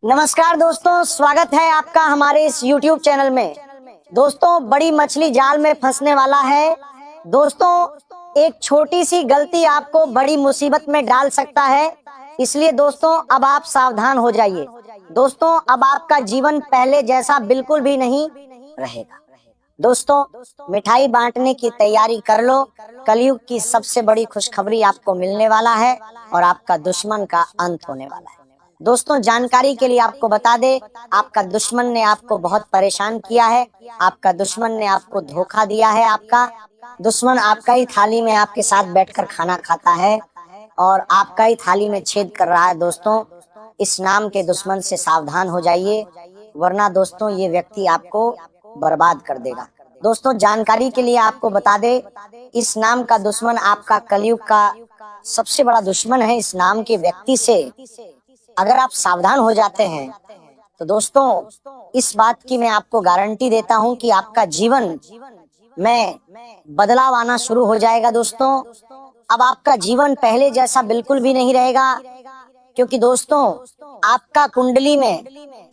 नमस्कार दोस्तों, स्वागत है आपका हमारे इस YouTube चैनल में। दोस्तों, बड़ी मछली जाल में फंसने वाला है। दोस्तों, एक छोटी सी गलती आपको बड़ी मुसीबत में डाल सकता है, इसलिए दोस्तों अब आप सावधान हो जाइए। दोस्तों, अब आपका जीवन पहले जैसा बिल्कुल भी नहीं रहेगा। दोस्तों, मिठाई बांटने की तैयारी कर लो। कलयुग की सबसे बड़ी खुशखबरी आपको मिलने वाला है और आपका दुश्मन का अंत होने वाला है। दोस्तों, जानकारी के लिए आपको बता दे, आपका दुश्मन ने आपको बहुत परेशान किया है, आपका दुश्मन ने आपको धोखा दिया है। आपका दुश्मन आपका ही थाली में आपके साथ बैठकर खाना खाता है और आपका ही थाली में छेद कर रहा है। दोस्तों, इस नाम के दुश्मन से सावधान हो जाइए, वरना दोस्तों ये व्यक्ति आपको बर्बाद कर देगा। दोस्तों, जानकारी के लिए आपको बता दे, इस नाम का दुश्मन आपका कलयुग का सबसे बड़ा दुश्मन है। इस नाम के व्यक्ति से अगर आप सावधान हो जाते हैं तो दोस्तों इस बात की मैं आपको गारंटी देता हूं कि आपका जीवन में बदलाव आना शुरू हो जाएगा। दोस्तों, अब आपका जीवन पहले जैसा बिल्कुल भी नहीं रहेगा, क्योंकि दोस्तों आपका कुंडली में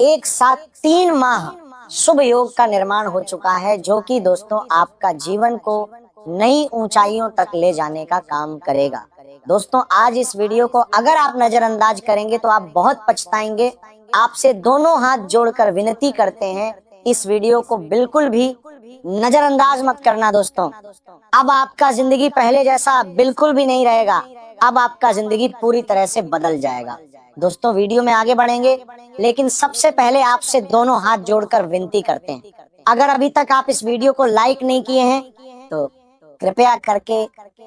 एक साथ 3 माह शुभ योग का निर्माण हो चुका है, जो कि दोस्तों आपका जीवन को नई ऊंचाइयों तक ले जाने का काम करेगा। दोस्तों, आज इस वीडियो को अगर आप नजरअंदाज करेंगे तो आप बहुत पछताएंगे। आपसे दोनों हाथ जोड़कर विनती करते हैं, इस वीडियो को बिल्कुल भी नजरअंदाज मत करना। दोस्तों, अब आपका जिंदगी पहले जैसा बिल्कुल भी नहीं रहेगा। अब आपका जिंदगी पूरी तरह से बदल जाएगा। दोस्तों, वीडियो में आगे बढ़ेंगे, लेकिन सबसे पहले आपसे दोनों हाथ जोड़कर विनती करते हैं, अगर अभी तक आप इस वीडियो को लाइक नहीं किए हैं तो कृपया करके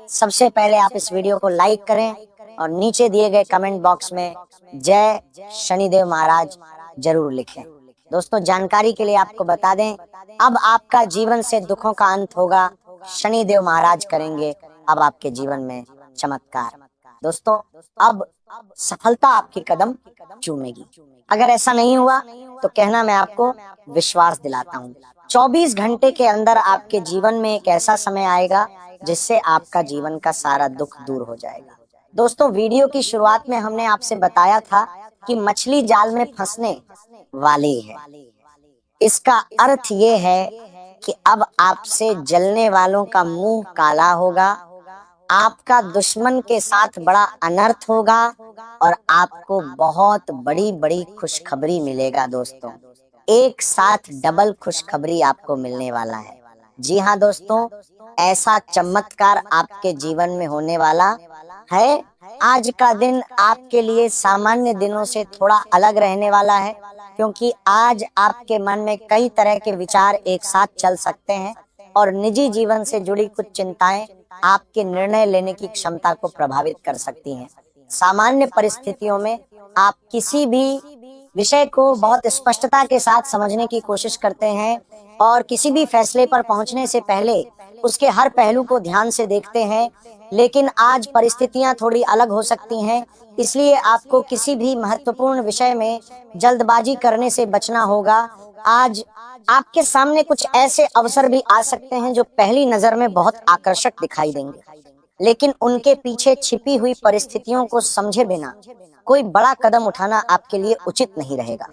सबसे पहले आप इस वीडियो को लाइक करें और नीचे दिए गए कमेंट बॉक्स में जय शनिदेव महाराज जरूर लिखें। दोस्तों, जानकारी के लिए आपको बता दें, अब आपका जीवन से दुखों का अंत होगा। शनिदेव महाराज करेंगे अब आपके जीवन में चमत्कार। दोस्तों, अब सफलता आपके कदम चूमेगी। अगर ऐसा नहीं हुआ तो कहना मैं आपको विश्वास दिलाता हूँ, 24 घंटे के अंदर आपके जीवन में एक ऐसा समय आएगा जिससे आपका जीवन का सारा दुख दूर हो जाएगा। दोस्तों, वीडियो की शुरुआत में हमने आपसे बताया था कि मछली जाल में फंसने वाली है। इसका अर्थ ये है कि अब आपसे जलने वालों का मुंह काला होगा, आपका दुश्मन के साथ बड़ा अनर्थ होगा और आपको बहुत बड़ी बड़ी खुशखबरी मिलेगा। दोस्तों, एक साथ डबल खुशखबरी आपको मिलने वाला है। जी हाँ दोस्तों, ऐसा चमत्कार आपके जीवन में होने वाला है। आज का दिन आपके लिए सामान्य दिनों से थोड़ा अलग रहने वाला है, क्योंकि आज आपके मन में कई तरह के विचार एक साथ चल सकते हैं और निजी जीवन से जुड़ी कुछ चिंताएं आपके निर्णय लेने की क्षमता को प्रभावित कर सकती हैं। सामान्य परिस्थितियों में आप किसी भी विषय को बहुत स्पष्टता के साथ समझने की कोशिश करते हैं और किसी भी फैसले पर पहुंचने से पहले उसके हर पहलू को ध्यान से देखते हैं। लेकिन आज परिस्थितियां थोड़ी अलग हो सकती हैं, इसलिए आपको किसी भी महत्वपूर्ण विषय में जल्दबाजी करने से बचना होगा। आज आपके सामने कुछ ऐसे अवसर भी आ सकते हैं जो पहली नजर में बहुत आकर्षक दिखाई देंगे, लेकिन उनके पीछे छिपी हुई परिस्थितियों को समझे बिना कोई बड़ा कदम उठाना आपके लिए उचित नहीं रहेगा।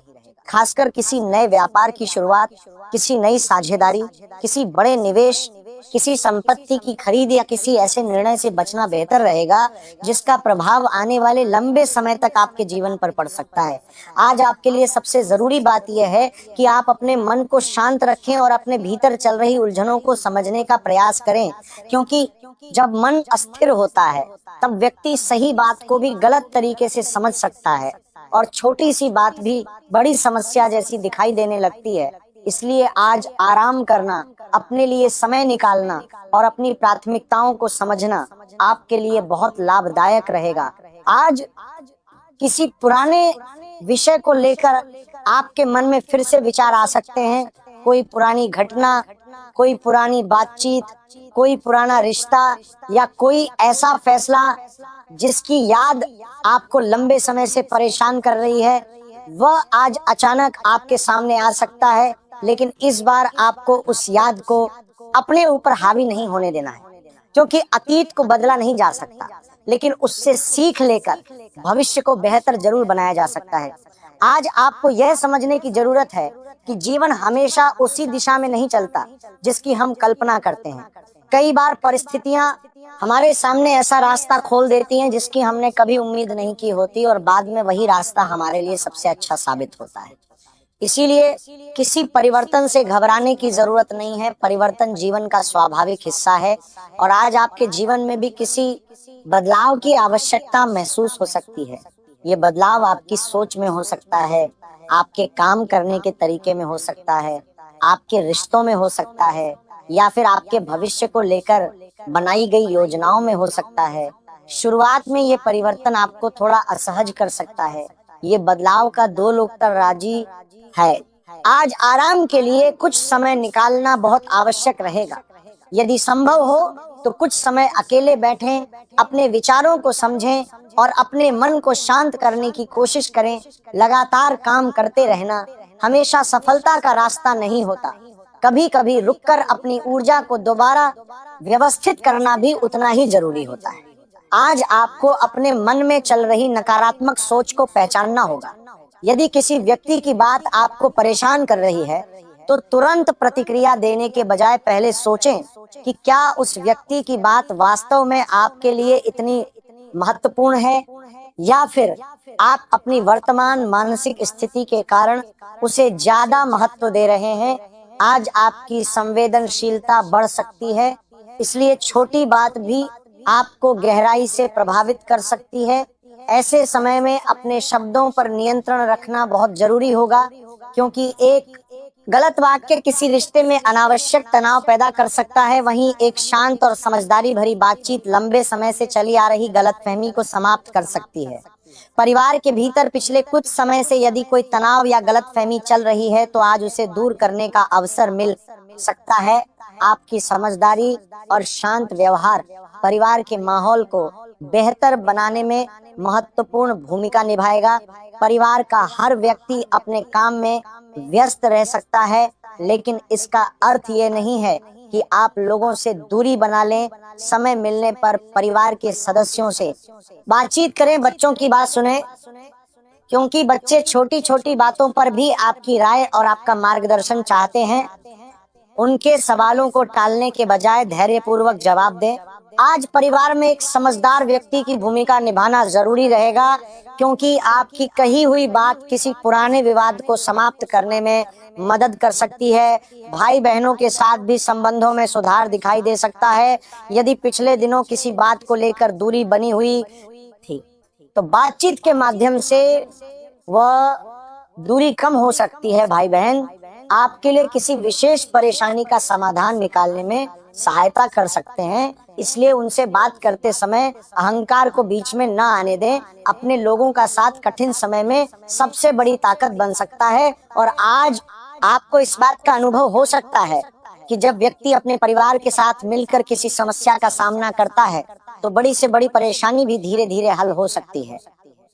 खासकर किसी नए व्यापार की शुरुआत, किसी नई साझेदारी, किसी बड़े निवेश, किसी संपत्ति की खरीद या किसी ऐसे निर्णय से बचना बेहतर रहेगा जिसका प्रभाव आने वाले लंबे समय तक आपके जीवन पर पड़ सकता है। आज आपके लिए सबसे जरूरी बात यह है कि आप अपने मन को शांत रखें और अपने भीतर चल रही उलझनों को समझने का प्रयास करें, क्योंकि जब मन अस्थिर होता है तब व्यक्ति सही बात को भी गलत तरीके से समझ सकता है और छोटी सी बात भी बड़ी समस्या जैसी दिखाई देने लगती है। इसलिए आज आराम करना, अपने लिए समय निकालना और अपनी प्राथमिकताओं को समझना आपके लिए बहुत लाभदायक रहेगा। आज किसी पुराने विषय को लेकर आपके मन में फिर से विचार आ सकते हैं। कोई पुरानी घटना, कोई पुरानी बातचीत, कोई पुराना रिश्ता या कोई ऐसा फैसला जिसकी याद आपको लंबे समय से परेशान कर रही है, वह आज अचानक आपके सामने आ सकता है। लेकिन इस बार आपको उस याद को अपने ऊपर हावी नहीं होने देना है, क्योंकि अतीत को बदला नहीं जा सकता, लेकिन उससे सीख लेकर भविष्य को बेहतर जरूर बनाया जा सकता है। आज आपको यह समझने की जरूरत है कि जीवन हमेशा उसी दिशा में नहीं चलता जिसकी हम कल्पना करते हैं। कई बार परिस्थितियां हमारे सामने ऐसा रास्ता खोल देती हैं जिसकी हमने कभी उम्मीद नहीं की होती, और बाद में वही रास्ता हमारे लिए सबसे अच्छा साबित होता है। इसीलिए किसी परिवर्तन से घबराने की जरूरत नहीं है। परिवर्तन जीवन का स्वाभाविक हिस्सा है, और आज आपके जीवन में भी किसी बदलाव की आवश्यकता महसूस हो सकती है। ये बदलाव आपकी सोच में हो सकता है, आपके काम करने के तरीके में हो सकता है, आपके रिश्तों में हो सकता है, या फिर आपके भविष्य को लेकर बनाई गई योजनाओं में हो सकता है। शुरुआत में ये परिवर्तन आपको थोड़ा असहज कर सकता है। ये बदलाव का दो लोग तर राजी है। आज आराम के लिए कुछ समय निकालना बहुत आवश्यक रहेगा। यदि संभव हो तो कुछ समय अकेले बैठें, अपने विचारों को समझें और अपने मन को शांत करने की कोशिश करें। लगातार काम करते रहना हमेशा सफलता का रास्ता नहीं होता। कभी कभी रुककर अपनी ऊर्जा को दोबारा व्यवस्थित करना भी उतना ही जरूरी होता है। आज आपको अपने मन में चल रही नकारात्मक सोच को पहचानना होगा। यदि किसी व्यक्ति की बात आपको परेशान कर रही है तो तुरंत प्रतिक्रिया देने के बजाय पहले सोचें कि क्या उस व्यक्ति की बात वास्तव में आपके लिए इतनी महत्वपूर्ण है, या फिर आप अपनी वर्तमान मानसिक स्थिति के कारण उसे ज्यादा महत्व दे रहे हैं। आज आपकी संवेदनशीलता बढ़ सकती है, इसलिए छोटी बात भी आपको गहराई से प्रभावित कर सकती है। ऐसे समय में अपने शब्दों पर नियंत्रण रखना बहुत जरूरी होगा, क्योंकि एक गलत वाक्य किसी रिश्ते में अनावश्यक तनाव पैदा कर सकता है। वहीं एक शांत और समझदारी भरी बातचीत लंबे समय से चली आ रही गलतफहमी को समाप्त कर सकती है। परिवार के भीतर पिछले कुछ समय से यदि कोई तनाव या गलतफहमी चल रही है तो आज उसे दूर करने का अवसर मिल सकता है। आपकी समझदारी और शांत व्यवहार परिवार के माहौल को बेहतर बनाने में महत्वपूर्ण भूमिका निभाएगा। परिवार का हर व्यक्ति अपने काम में व्यस्त रह सकता है, लेकिन इसका अर्थ ये नहीं है कि आप लोगों से दूरी बना लें। समय मिलने पर परिवार के सदस्यों से बातचीत करें, बच्चों की बात सुनें, क्योंकि बच्चे छोटी छोटी बातों पर भी आपकी राय और आपका मार्गदर्शन चाहते हैं। उनके सवालों को टालने के बजाय धैर्यपूर्वक जवाब दें। आज परिवार में एक समझदार व्यक्ति की भूमिका निभाना जरूरी रहेगा, क्योंकि आपकी कही हुई बात किसी पुराने विवाद को समाप्त करने में मदद कर सकती है। भाई बहनों के साथ भी संबंधों में सुधार दिखाई दे सकता है। यदि पिछले दिनों किसी बात को लेकर दूरी बनी हुई थी तो बातचीत के माध्यम से वह दूरी कम हो सकती है। भाई बहन आपके लिए किसी विशेष परेशानी का समाधान निकालने में सहायता कर सकते हैं, इसलिए उनसे बात करते समय अहंकार को बीच में न आने दें। अपने लोगों का साथ कठिन समय में सबसे बड़ी ताकत बन सकता है। और आज आपको इस बात का अनुभव हो सकता है कि जब व्यक्ति अपने परिवार के साथ मिलकर किसी समस्या का सामना करता है तो बड़ी से बड़ी परेशानी भी धीरे धीरे हल हो सकती है।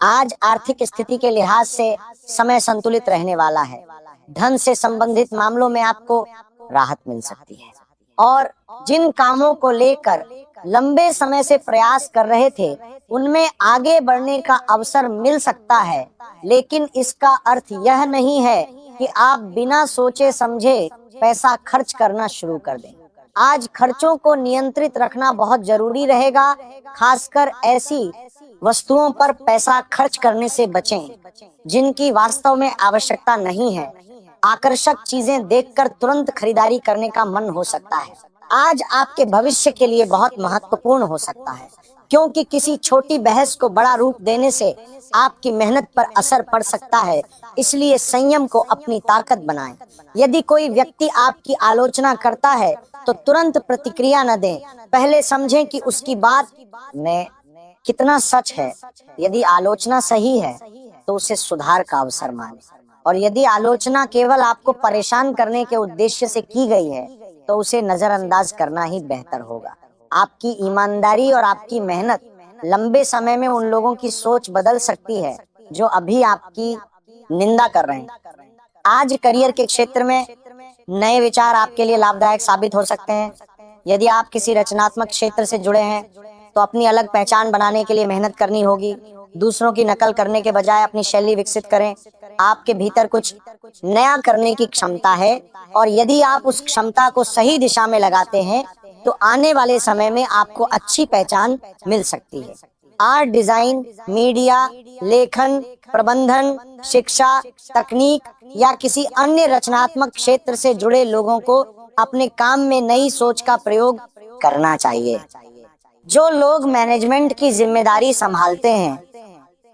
आज आर्थिक स्थिति के लिहाज से समय संतुलित रहने वाला है। धन से संबंधित मामलों में आपको राहत मिल सकती है, और जिन कामों को लेकर लंबे समय से प्रयास कर रहे थे उनमें आगे बढ़ने का अवसर मिल सकता है। लेकिन इसका अर्थ यह नहीं है कि आप बिना सोचे समझे पैसा खर्च करना शुरू कर दें। आज खर्चों को नियंत्रित रखना बहुत जरूरी रहेगा। खासकर ऐसी वस्तुओं पर पैसा खर्च करने से बचें जिनकी वास्तव में आवश्यकता नहीं है। आकर्षक चीजें देखकर तुरंत खरीदारी करने का मन हो सकता है। आज आपके भविष्य के लिए बहुत महत्वपूर्ण हो सकता है, क्योंकि किसी छोटी बहस को बड़ा रूप देने से आपकी मेहनत पर असर पड़ सकता है। इसलिए संयम को अपनी ताकत बनाएं। यदि कोई व्यक्ति आपकी आलोचना करता है तो तुरंत प्रतिक्रिया न दें। पहले समझें कि उसकी बात में कितना सच है। यदि आलोचना सही है तो उसे सुधार का अवसर मानें, और यदि आलोचना केवल आपको परेशान करने के उद्देश्य से की गई है तो उसे नजरअंदाज करना ही बेहतर होगा। आपकी ईमानदारी और आपकी मेहनत लंबे समय में उन लोगों की सोच बदल सकती है जो अभी आपकी निंदा कर रहे हैं। आज करियर के क्षेत्र में नए विचार आपके लिए लाभदायक साबित हो सकते हैं। यदि आप किसी रचनात्मक क्षेत्र से जुड़े हैं तो अपनी अलग पहचान बनाने के लिए मेहनत करनी होगी। दूसरों की नकल करने के बजाय अपनी शैली विकसित करें। आपके भीतर कुछ नया करने की क्षमता है और यदि आप उस क्षमता को सही दिशा में लगाते हैं तो आने वाले समय में आपको अच्छी पहचान मिल सकती है। आर्ट, डिजाइन, मीडिया, लेखन, प्रबंधन, शिक्षा, तकनीक या किसी अन्य रचनात्मक क्षेत्र से जुड़े लोगों को अपने काम में नई सोच का प्रयोग करना चाहिए। जो लोग मैनेजमेंट की जिम्मेदारी संभालते हैं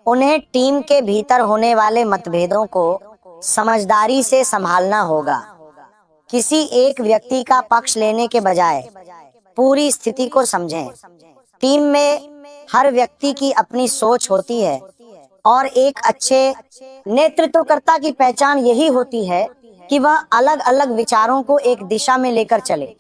उन्हें टीम के भीतर होने वाले मतभेदों को समझदारी से संभालना होगा। किसी एक व्यक्ति का पक्ष लेने के बजाय पूरी स्थिति को समझें। टीम में हर व्यक्ति की अपनी सोच होती है और एक अच्छे नेतृत्वकर्ता की पहचान यही होती है कि वह अलग अलग विचारों को एक दिशा में लेकर चले।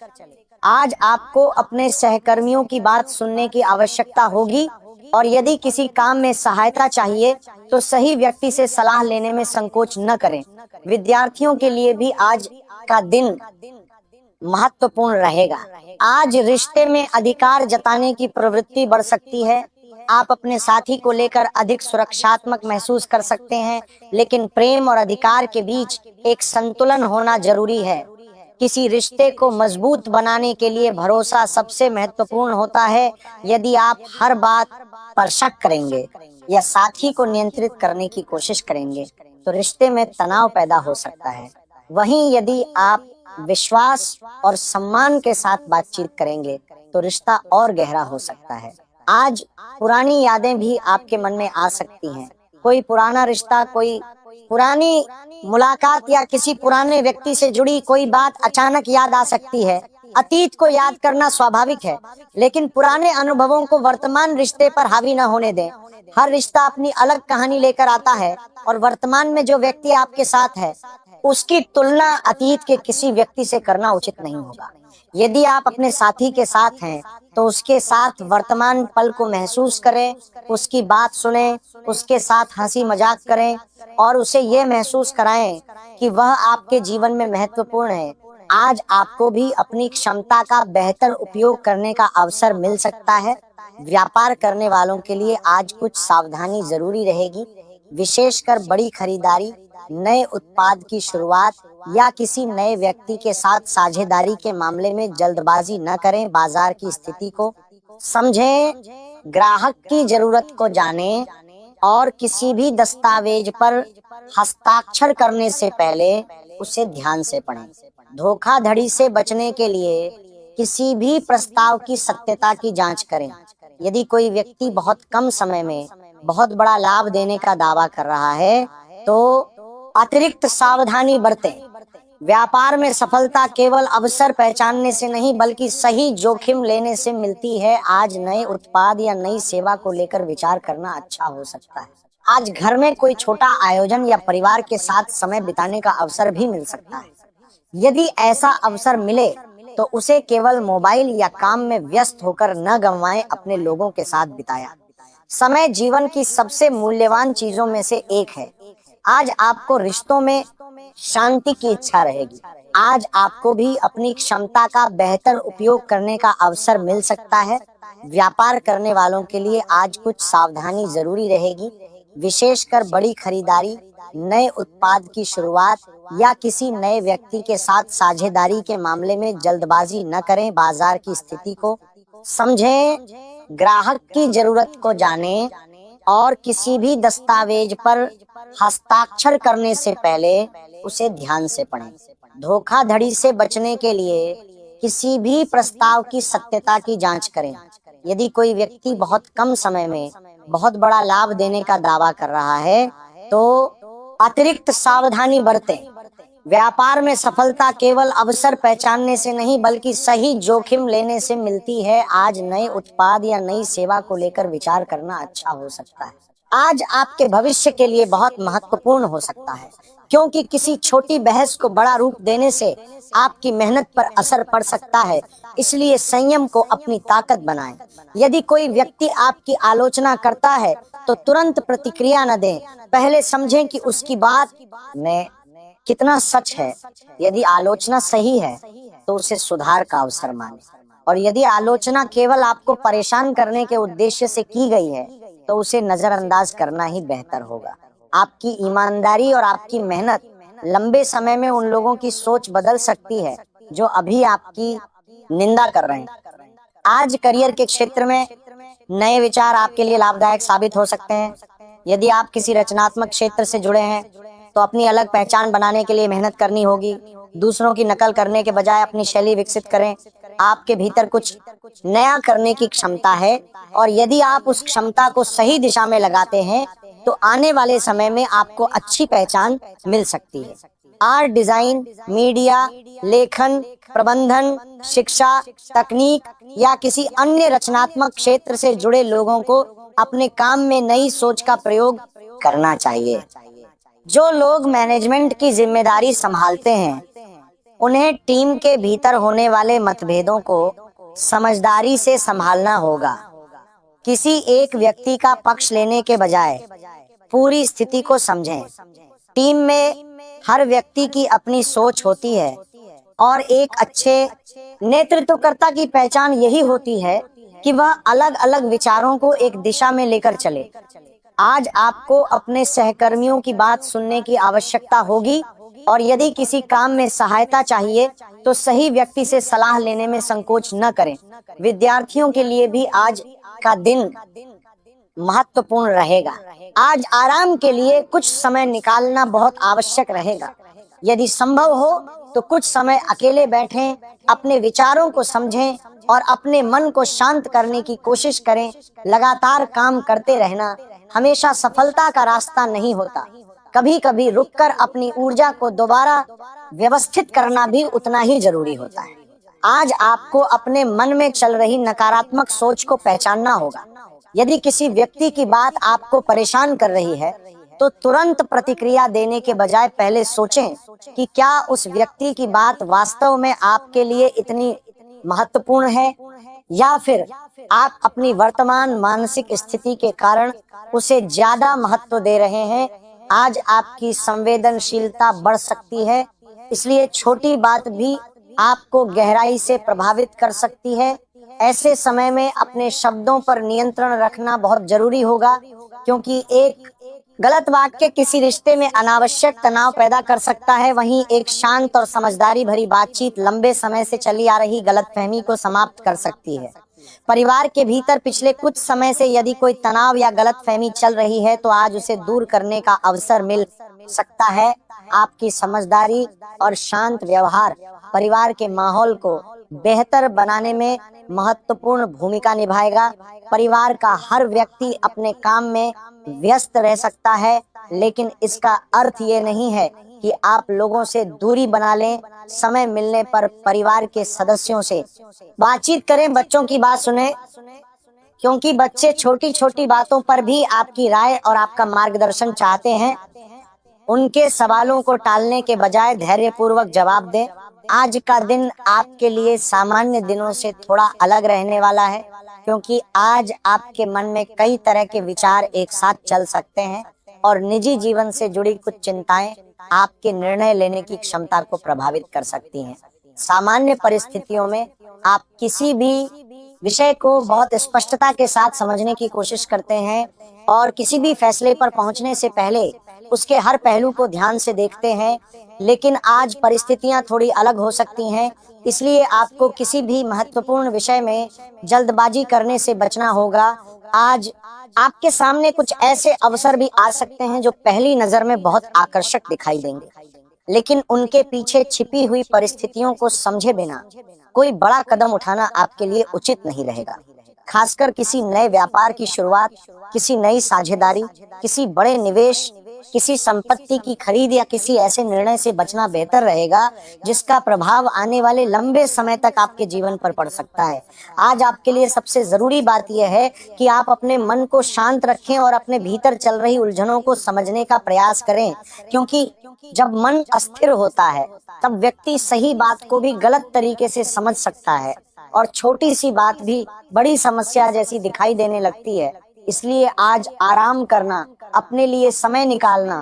आज आपको अपने सहकर्मियों की बात सुनने की आवश्यकता होगी और यदि किसी काम में सहायता चाहिए तो सही व्यक्ति से सलाह लेने में संकोच न करें। विद्यार्थियों के लिए भी आज का दिन महत्वपूर्ण रहेगा। आज रिश्ते में अधिकार जताने की प्रवृत्ति बढ़ सकती है। आप अपने साथी को लेकर अधिक सुरक्षात्मक महसूस कर सकते हैं, लेकिन प्रेम और अधिकार के बीच एक संतुलन होना जरूरी है। किसी रिश्ते को मजबूत बनाने के लिए भरोसा सबसे महत्वपूर्ण होता है। यदि आप हर बात पर शक करेंगे या साथी को नियंत्रित करने की कोशिश करेंगे तो रिश्ते में तनाव पैदा हो सकता है। वहीं यदि आप विश्वास और सम्मान के साथ बातचीत करेंगे तो रिश्ता और गहरा हो सकता है। आज पुरानी यादें भी आपके मन में आ सकती हैं। कोई पुराना रिश्ता, कोई पुरानी मुलाकात या किसी पुराने व्यक्ति से जुड़ी कोई बात अचानक याद आ सकती है। अतीत को याद करना स्वाभाविक है, लेकिन पुराने अनुभवों को वर्तमान रिश्ते पर हावी न होने दें। हर रिश्ता अपनी अलग कहानी लेकर आता है और वर्तमान में जो व्यक्ति आपके साथ है उसकी तुलना अतीत के किसी व्यक्ति से करना उचित नहीं होगा। यदि आप अपने साथी के साथ हैं तो उसके साथ वर्तमान पल को महसूस करें, उसकी बात सुनें, उसके साथ हंसी मजाक करें और उसे ये महसूस कराएं कि वह आपके जीवन में महत्वपूर्ण है। आज आपको भी अपनी क्षमता का बेहतर उपयोग करने का अवसर मिल सकता है। व्यापार करने वालों के लिए आज कुछ सावधानी जरूरी रहेगी, विशेषकर बड़ी खरीदारी, नए उत्पाद की शुरुआत या किसी नए व्यक्ति के साथ साझेदारी के मामले में जल्दबाजी न करें। बाजार की स्थिति को समझें, ग्राहक की जरूरत को जानें और किसी भी दस्तावेज पर हस्ताक्षर करने से पहले उसे ध्यान से पढ़ें। धोखाधड़ी से बचने के लिए किसी भी प्रस्ताव की सत्यता की जांच करें। यदि कोई व्यक्ति बहुत कम समय में बहुत बड़ा लाभ देने का दावा कर रहा है तो अतिरिक्त सावधानी बरतें। व्यापार में सफलता केवल अवसर पहचानने से नहीं बल्कि सही जोखिम लेने से मिलती है। आज नए उत्पाद या नई सेवा को लेकर विचार करना अच्छा हो सकता है। आज घर में कोई छोटा आयोजन या परिवार के साथ समय बिताने का अवसर भी मिल सकता है। यदि ऐसा अवसर मिले तो उसे केवल मोबाइल या काम में व्यस्त होकर न गंवाएं, अपने लोगों के साथ बिताया। समय जीवन की सबसे मूल्यवान चीजों में से एक है। आज आपको रिश्तों में शांति की इच्छा रहेगी। आज आपको भी अपनी क्षमता का बेहतर उपयोग करने का अवसर मिल सकता है। व्यापार करने वालों के लिए आज कुछ सावधानी जरूरी रहेगी, विशेषकर बड़ी खरीदारी, नए उत्पाद की शुरुआत या किसी नए व्यक्ति के साथ साझेदारी के मामले में जल्दबाजी न करें। बाजार की स्थिति को समझें, ग्राहक की जरूरत को जानें और किसी भी दस्तावेज पर हस्ताक्षर करने से पहले उसे ध्यान से पढ़ें। धोखाधड़ी से बचने के लिए किसी भी प्रस्ताव की सत्यता की जांच करें। यदि कोई व्यक्ति बहुत कम समय में बहुत बड़ा लाभ देने का दावा कर रहा है तो अतिरिक्त सावधानी बरतें। व्यापार में सफलता केवल अवसर पहचानने से नहीं बल्कि सही जोखिम लेने से मिलती है। आज नए उत्पाद या नई सेवा को लेकर विचार करना अच्छा हो सकता है। आज आपके भविष्य के लिए बहुत महत्वपूर्ण हो सकता है, क्योंकि किसी छोटी बहस को बड़ा रूप देने से आपकी मेहनत पर असर पड़ सकता है। इसलिए संयम को अपनी ताकत बनाएं। यदि कोई व्यक्ति आपकी आलोचना करता है तो तुरंत प्रतिक्रिया न दें। पहले समझें कि उसकी बात में कितना सच है। यदि आलोचना सही है तो उसे सुधार का अवसर मानें, और यदि आलोचना केवल आपको परेशान करने के उद्देश्य से की गई है तो उसे नजरअंदाज करना ही बेहतर होगा। आपकी ईमानदारी और आपकी मेहनत लंबे समय में उन लोगों की सोच बदल सकती है जो अभी आपकी निंदा कर रहे हैं। आज करियर के क्षेत्र में नए विचार आपके लिए लाभदायक साबित हो सकते हैं। यदि आप किसी रचनात्मक क्षेत्र से जुड़े हैं तो अपनी अलग पहचान बनाने के लिए मेहनत करनी होगी। दूसरों की नकल करने के बजाय अपनी शैली विकसित करें। आपके भीतर कुछ नया करने की क्षमता है और यदि आप उस क्षमता को सही दिशा में लगाते हैं तो आने वाले समय में आपको अच्छी पहचान मिल सकती है। आर्ट, डिजाइन, मीडिया, लेखन, प्रबंधन, शिक्षा, तकनीक या किसी अन्य रचनात्मक क्षेत्र से जुड़े लोगों को अपने काम में नई सोच का प्रयोग करना चाहिए। जो लोग मैनेजमेंट की जिम्मेदारी संभालते हैं उन्हें टीम के भीतर होने वाले मतभेदों को समझदारी से संभालना होगा। किसी एक व्यक्ति का पक्ष लेने के बजाय पूरी स्थिति को समझें। टीम में हर व्यक्ति की अपनी सोच होती है और एक अच्छे नेतृत्वकर्ता की पहचान यही होती है कि वह अलग अलग विचारों को एक दिशा में लेकर चले। आज आपको अपने सहकर्मियों की बात सुनने की आवश्यकता होगी और यदि किसी काम में सहायता चाहिए तो सही व्यक्ति से सलाह लेने में संकोच न करें। विद्यार्थियों के लिए भी आज का दिन महत्वपूर्ण रहेगा। आज आराम के लिए कुछ समय निकालना बहुत आवश्यक रहेगा। यदि संभव हो तो कुछ समय अकेले बैठें, अपने विचारों को समझें और अपने मन को शांत करने की कोशिश करें। लगातार काम करते रहना हमेशा सफलता का रास्ता नहीं होता। कभी कभी रुककर अपनी ऊर्जा को दोबारा व्यवस्थित करना भी उतना ही जरूरी होता है। आज आपको अपने मन में चल रही नकारात्मक सोच को पहचानना होगा। यदि किसी व्यक्ति की बात आपको परेशान कर रही है तो तुरंत प्रतिक्रिया देने के बजाय पहले सोचें कि क्या उस व्यक्ति की बात वास्तव में आपके लिए इतनी महत्वपूर्ण है या फिर आप अपनी वर्तमान मानसिक स्थिति के कारण उसे ज्यादा महत्व दे रहे हैं। आज आपकी संवेदनशीलता बढ़ सकती है, इसलिए छोटी बात भी आपको गहराई से प्रभावित कर सकती है। ऐसे समय में अपने शब्दों पर नियंत्रण रखना बहुत जरूरी होगा, क्योंकि एक गलत वाक्य किसी रिश्ते में अनावश्यक तनाव पैदा कर सकता है। वहीं एक शांत और समझदारी भरी बातचीत लंबे समय से चली आ रही गलतफहमी को समाप्त कर सकती है। परिवार के भीतर पिछले कुछ समय से यदि कोई तनाव या गलतफहमी चल रही है तो आज उसे दूर करने का अवसर मिल सकता है। आपकी समझदारी और शांत व्यवहार परिवार के माहौल को बेहतर बनाने में महत्वपूर्ण भूमिका निभाएगा। परिवार का हर व्यक्ति अपने काम में व्यस्त रह सकता है, लेकिन इसका अर्थ ये नहीं है कि आप लोगों से दूरी बना लें। समय मिलने पर परिवार के सदस्यों से बातचीत करें, बच्चों की बात सुने, क्योंकि बच्चे छोटी छोटी बातों पर भी आपकी राय और आपका मार्गदर्शन चाहते हैं। उनके सवालों को टालने के बजाय धैर्यपूर्वक जवाब दें। आज का दिन आपके लिए सामान्य दिनों से थोड़ा अलग रहने वाला है, क्योंकि आज आपके मन में कई तरह के विचार एक साथ चल सकते हैं और निजी जीवन से जुड़ी कुछ चिंताएं आपके निर्णय लेने की क्षमता को प्रभावित कर सकती हैं। सामान्य परिस्थितियों में आप किसी भी विषय को बहुत स्पष्टता के साथ समझने की कोशिश करते हैं और किसी भी फैसले पर पहुंचने से पहले उसके हर पहलू को ध्यान से देखते हैं। लेकिन आज परिस्थितियां थोड़ी अलग हो सकती हैं, इसलिए आपको किसी भी महत्वपूर्ण विषय में जल्दबाजी करने से बचना होगा। आज आपके सामने कुछ ऐसे अवसर भी आ सकते हैं जो पहली नजर में बहुत आकर्षक दिखाई देंगे, लेकिन उनके पीछे छिपी हुई परिस्थितियों को समझे बिना कोई बड़ा कदम उठाना आपके लिए उचित नहीं रहेगा। खासकर किसी नए व्यापार की शुरुआत, किसी नई साझेदारी, किसी बड़े निवेश, किसी संपत्ति की खरीद या किसी ऐसे निर्णय से बचना बेहतर रहेगा जिसका प्रभाव आने वाले लंबे समय तक आपके जीवन पर पड़ सकता है। आज आपके लिए सबसे जरूरी बात यह है कि आप अपने मन को शांत रखें और अपने भीतर चल रही उलझनों को समझने का प्रयास करें, क्योंकि जब मन अस्थिर होता है तब व्यक्ति सही बात को भी गलत तरीके से समझ सकता है और छोटी सी बात भी बड़ी समस्या जैसी दिखाई देने लगती है। इसलिए आज आराम करना, अपने लिए समय निकालना